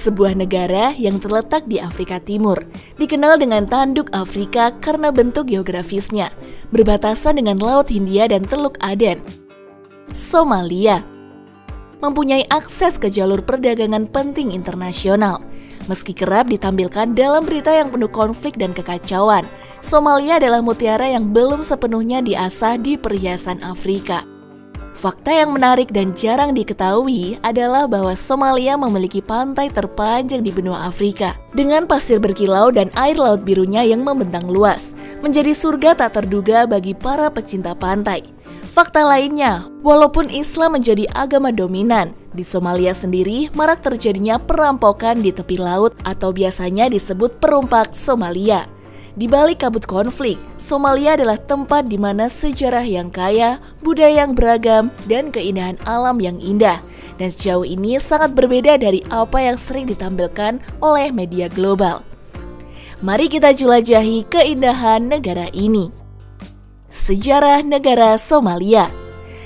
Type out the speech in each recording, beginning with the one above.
sebuah negara yang terletak di Afrika Timur, dikenal dengan tanduk Afrika karena bentuk geografisnya, berbatasan dengan Laut Hindia dan Teluk Aden. Somalia mempunyai akses ke jalur perdagangan penting internasional. Meski kerap ditampilkan dalam berita yang penuh konflik dan kekacauan, Somalia adalah mutiara yang belum sepenuhnya diasah di perhiasan Afrika. Fakta yang menarik dan jarang diketahui adalah bahwa Somalia memiliki pantai terpanjang di benua Afrika, dengan pasir berkilau dan air laut birunya yang membentang luas, menjadi surga tak terduga bagi para pecinta pantai. Fakta lainnya, walaupun Islam menjadi agama dominan, di Somalia sendiri marak terjadinya perampokan di tepi laut atau biasanya disebut perompak Somalia. Di balik kabut konflik, Somalia adalah tempat di mana sejarah yang kaya, budaya yang beragam, dan keindahan alam yang indah. Dan sejauh ini sangat berbeda dari apa yang sering ditampilkan oleh media global. Mari kita jelajahi keindahan negara ini. Sejarah negara Somalia.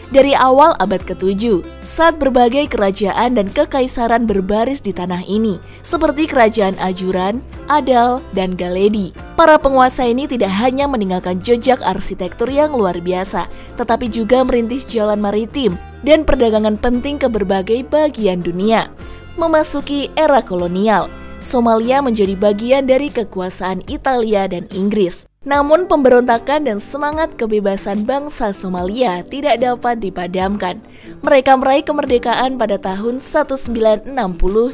Dari awal abad ke-7, saat berbagai kerajaan dan kekaisaran berbaris di tanah ini, seperti kerajaan Ajuran, Adal, dan Galedi. Para penguasa ini tidak hanya meninggalkan jejak arsitektur yang luar biasa, tetapi juga merintis jalan maritim dan perdagangan penting ke berbagai bagian dunia. Memasuki era kolonial, Somalia menjadi bagian dari kekuasaan Italia dan Inggris. Namun pemberontakan dan semangat kebebasan bangsa Somalia tidak dapat dipadamkan. Mereka meraih kemerdekaan pada tahun 1960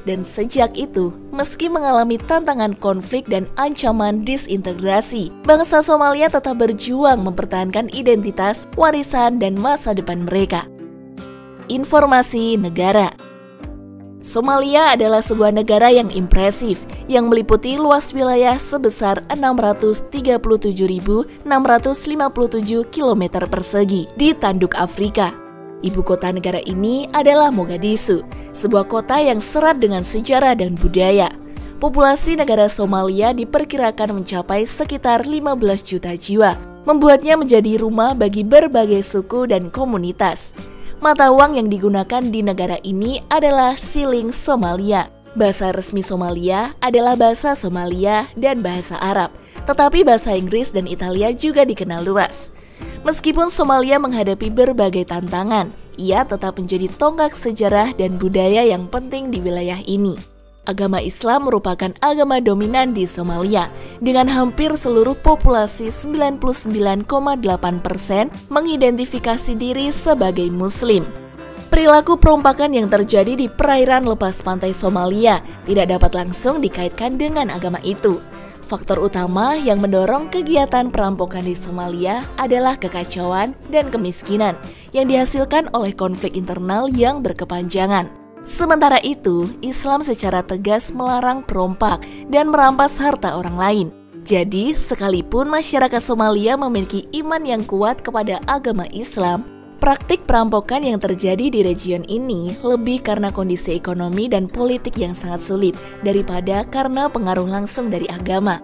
dan sejak itu, meski mengalami tantangan konflik dan ancaman disintegrasi, bangsa Somalia tetap berjuang mempertahankan identitas, warisan, dan masa depan mereka. Informasi negara. Somalia adalah sebuah negara yang impresif, yang meliputi luas wilayah sebesar 637.657 km persegi di tanduk Afrika. Ibu kota negara ini adalah Mogadishu, sebuah kota yang serat dengan sejarah dan budaya. Populasi negara Somalia diperkirakan mencapai sekitar 15 juta jiwa, membuatnya menjadi rumah bagi berbagai suku dan komunitas. Mata uang yang digunakan di negara ini adalah siling Somalia. Bahasa resmi Somalia adalah bahasa Somalia dan bahasa Arab, tetapi bahasa Inggris dan Italia juga dikenal luas. Meskipun Somalia menghadapi berbagai tantangan, ia tetap menjadi tonggak sejarah dan budaya yang penting di wilayah ini. Agama Islam merupakan agama dominan di Somalia, dengan hampir seluruh populasi 99,8% mengidentifikasi diri sebagai Muslim. Perilaku perompakan yang terjadi di perairan lepas pantai Somalia tidak dapat langsung dikaitkan dengan agama itu. Faktor utama yang mendorong kegiatan perampokan di Somalia adalah kekacauan dan kemiskinan yang dihasilkan oleh konflik internal yang berkepanjangan. Sementara itu, Islam secara tegas melarang perompak dan merampas harta orang lain. Jadi, sekalipun masyarakat Somalia memiliki iman yang kuat kepada agama Islam, praktik perampokan yang terjadi di region ini lebih karena kondisi ekonomi dan politik yang sangat sulit daripada karena pengaruh langsung dari agama.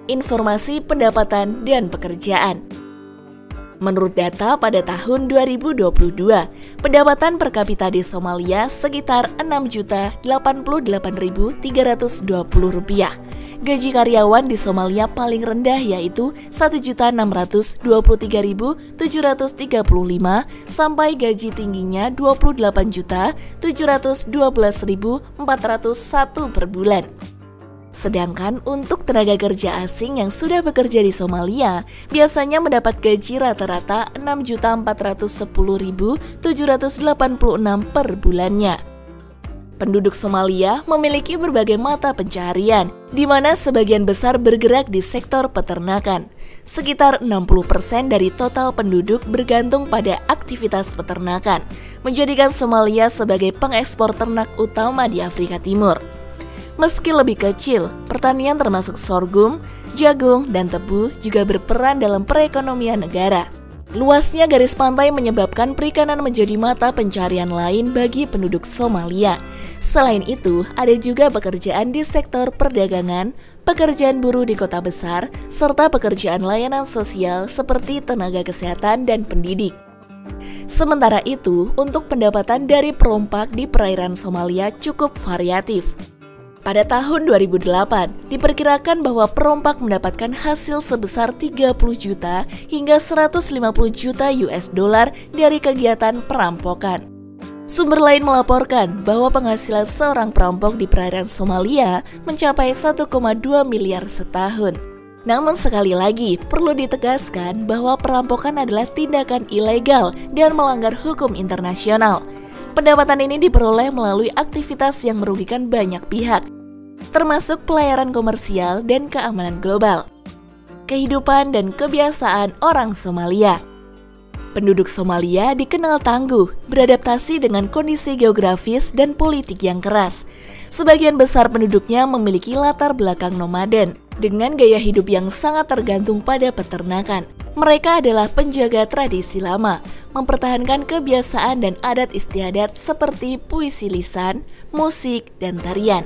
Informasi pendapatan dan pekerjaan. Menurut data pada tahun 2022, pendapatan per kapita di Somalia sekitar Rp6.088.320. Gaji karyawan di Somalia paling rendah yaitu Rp1.623.735 sampai gaji tingginya Rp28.712.401 per bulan. Sedangkan untuk tenaga kerja asing yang sudah bekerja di Somalia biasanya mendapat gaji rata-rata Rp6.410.786 per bulannya. Penduduk Somalia memiliki berbagai mata pencaharian, di mana sebagian besar bergerak di sektor peternakan. Sekitar 60% dari total penduduk bergantung pada aktivitas peternakan, menjadikan Somalia sebagai pengekspor ternak utama di Afrika Timur. Meski lebih kecil, pertanian termasuk sorghum, jagung, dan tebu juga berperan dalam perekonomian negara. Luasnya garis pantai menyebabkan perikanan menjadi mata pencarian lain bagi penduduk Somalia. Selain itu, ada juga pekerjaan di sektor perdagangan, pekerjaan buruh di kota besar, serta pekerjaan layanan sosial seperti tenaga kesehatan dan pendidik. Sementara itu, untuk pendapatan dari perompak di perairan Somalia cukup variatif. Pada tahun 2008, diperkirakan bahwa perompak mendapatkan hasil sebesar 30 juta hingga 150 juta US dollar dari kegiatan perampokan. Sumber lain melaporkan bahwa penghasilan seorang perampok di perairan Somalia mencapai 1,2 miliar setahun. Namun sekali lagi, perlu ditegaskan bahwa perampokan adalah tindakan ilegal dan melanggar hukum internasional. Pendapatan ini diperoleh melalui aktivitas yang merugikan banyak pihak, termasuk pelayaran komersial dan keamanan global, kehidupan dan kebiasaan orang Somalia. Penduduk Somalia dikenal tangguh, beradaptasi dengan kondisi geografis dan politik yang keras. Sebagian besar penduduknya memiliki latar belakang nomaden, dengan gaya hidup yang sangat tergantung pada peternakan. Mereka adalah penjaga tradisi lama, mempertahankan kebiasaan dan adat istiadat seperti puisi lisan, musik, dan tarian.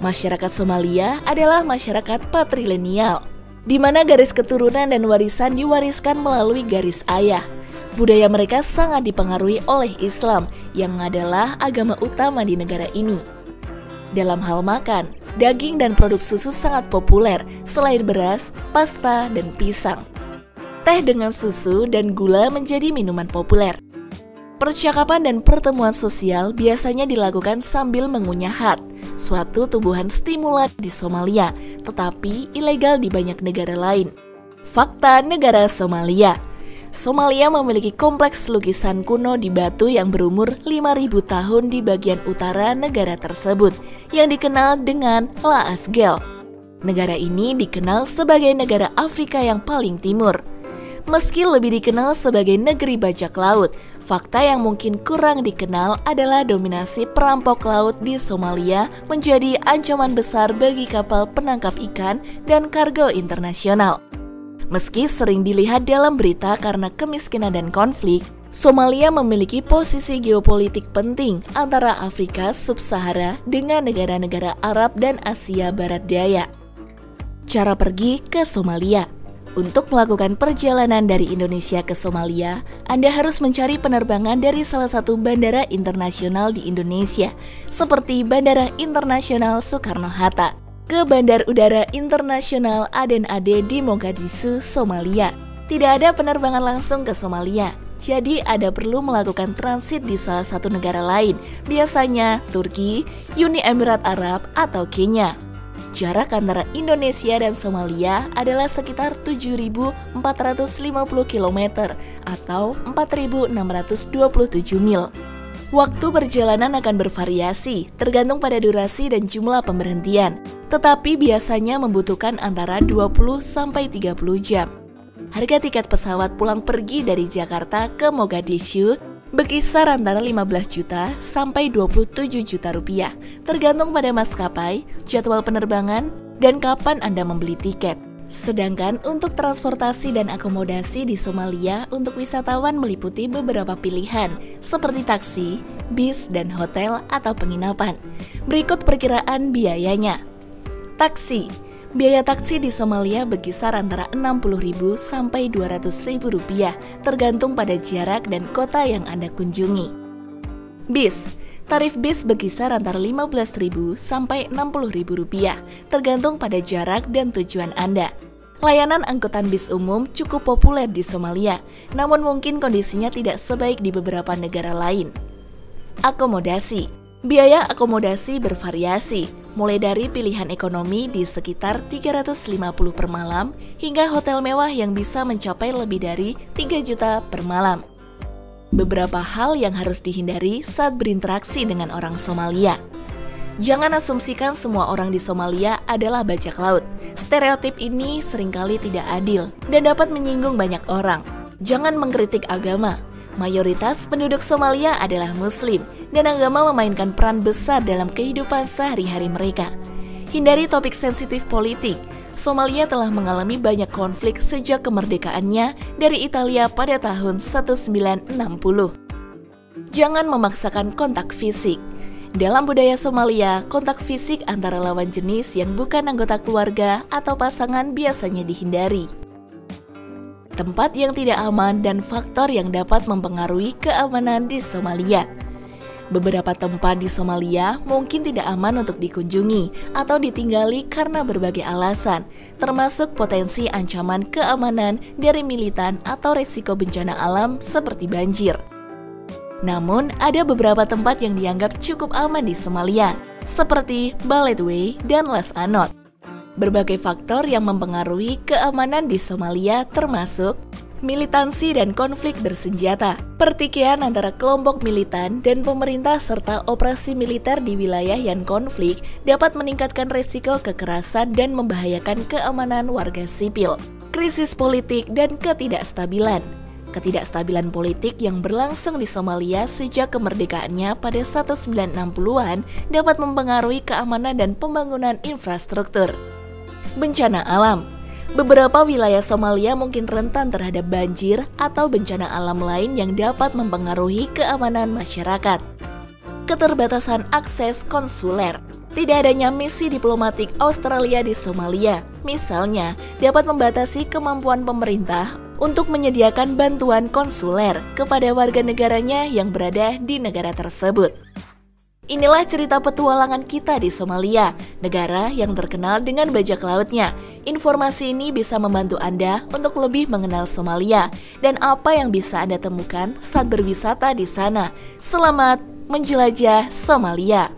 Masyarakat Somalia adalah masyarakat patrilineal, di mana garis keturunan dan warisan diwariskan melalui garis ayah. Budaya mereka sangat dipengaruhi oleh Islam, yang adalah agama utama di negara ini. Dalam hal makan, daging dan produk susu sangat populer, selain beras, pasta, dan pisang. Teh dengan susu dan gula menjadi minuman populer. Percakapan dan pertemuan sosial biasanya dilakukan sambil mengunyah hat, suatu tumbuhan stimulan di Somalia, tetapi ilegal di banyak negara lain. Fakta negara Somalia. Somalia memiliki kompleks lukisan kuno di batu yang berumur 5.000 tahun di bagian utara negara tersebut, yang dikenal dengan La Asgel. Negara ini dikenal sebagai negara Afrika yang paling timur. Meski lebih dikenal sebagai negeri bajak laut, fakta yang mungkin kurang dikenal adalah dominasi perampok laut di Somalia menjadi ancaman besar bagi kapal penangkap ikan dan kargo internasional. Meski sering dilihat dalam berita karena kemiskinan dan konflik, Somalia memiliki posisi geopolitik penting antara Afrika Sub-Sahara dengan negara-negara Arab dan Asia Barat Daya. Cara pergi ke Somalia. Untuk melakukan perjalanan dari Indonesia ke Somalia, Anda harus mencari penerbangan dari salah satu bandara internasional di Indonesia, seperti Bandara Internasional Soekarno-Hatta, ke Bandar Udara Internasional Aden Ade di Mogadishu, Somalia. Tidak ada penerbangan langsung ke Somalia, jadi Anda perlu melakukan transit di salah satu negara lain, biasanya Turki, Uni Emirat Arab, atau Kenya. Jarak antara Indonesia dan Somalia adalah sekitar 7.450 km atau 4.627 mil. Waktu perjalanan akan bervariasi, tergantung pada durasi dan jumlah pemberhentian, tetapi biasanya membutuhkan antara 20-30 jam. Harga tiket pesawat pulang pergi dari Jakarta ke Mogadishu berkisar antara 15 juta sampai 27 juta rupiah, tergantung pada maskapai, jadwal penerbangan, dan kapan Anda membeli tiket. Sedangkan untuk transportasi dan akomodasi di Somalia untuk wisatawan meliputi beberapa pilihan seperti taksi, bis, dan hotel atau penginapan. Berikut perkiraan biayanya. Taksi. Biaya taksi di Somalia berkisar antara 60.000 sampai 200.000 rupiah, tergantung pada jarak dan kota yang Anda kunjungi. Bis. Tarif bis berkisar antara 15.000 sampai 60.000 rupiah, tergantung pada jarak dan tujuan Anda. Layanan angkutan bis umum cukup populer di Somalia, namun mungkin kondisinya tidak sebaik di beberapa negara lain. Akomodasi. Biaya akomodasi bervariasi, mulai dari pilihan ekonomi di sekitar 350 per malam hingga hotel mewah yang bisa mencapai lebih dari 3 juta per malam. Beberapa hal yang harus dihindari saat berinteraksi dengan orang Somalia. Jangan asumsikan semua orang di Somalia adalah bajak laut. Stereotip ini seringkali tidak adil dan dapat menyinggung banyak orang. Jangan mengkritik agama. Mayoritas penduduk Somalia adalah Muslim dan agama memainkan peran besar dalam kehidupan sehari-hari mereka. Hindari topik sensitif politik. Somalia telah mengalami banyak konflik sejak kemerdekaannya dari Italia pada tahun 1960. Jangan memaksakan kontak fisik. Dalam budaya Somalia, kontak fisik antara lawan jenis yang bukan anggota keluarga atau pasangan biasanya dihindari. Tempat yang tidak aman dan faktor yang dapat mempengaruhi keamanan di Somalia. Beberapa tempat di Somalia mungkin tidak aman untuk dikunjungi atau ditinggali karena berbagai alasan, termasuk potensi ancaman keamanan dari militan atau risiko bencana alam seperti banjir. Namun, ada beberapa tempat yang dianggap cukup aman di Somalia, seperti Baledwe dan Las Anod. Berbagai faktor yang mempengaruhi keamanan di Somalia termasuk militansi dan konflik bersenjata, pertikaian antara kelompok militan dan pemerintah serta operasi militer di wilayah yang konflik dapat meningkatkan risiko kekerasan dan membahayakan keamanan warga sipil, krisis politik dan ketidakstabilan. Ketidakstabilan politik yang berlangsung di Somalia sejak kemerdekaannya pada 1960-an dapat mempengaruhi keamanan dan pembangunan infrastruktur. Bencana alam. Beberapa wilayah Somalia mungkin rentan terhadap banjir atau bencana alam lain yang dapat mempengaruhi keamanan masyarakat. Keterbatasan akses konsuler. Tidak adanya misi diplomatik Australia di Somalia, misalnya, dapat membatasi kemampuan pemerintah untuk menyediakan bantuan konsuler kepada warga negaranya yang berada di negara tersebut. Inilah cerita petualangan kita di Somalia, negara yang terkenal dengan bajak lautnya. Informasi ini bisa membantu Anda untuk lebih mengenal Somalia dan apa yang bisa Anda temukan saat berwisata di sana. Selamat menjelajah Somalia!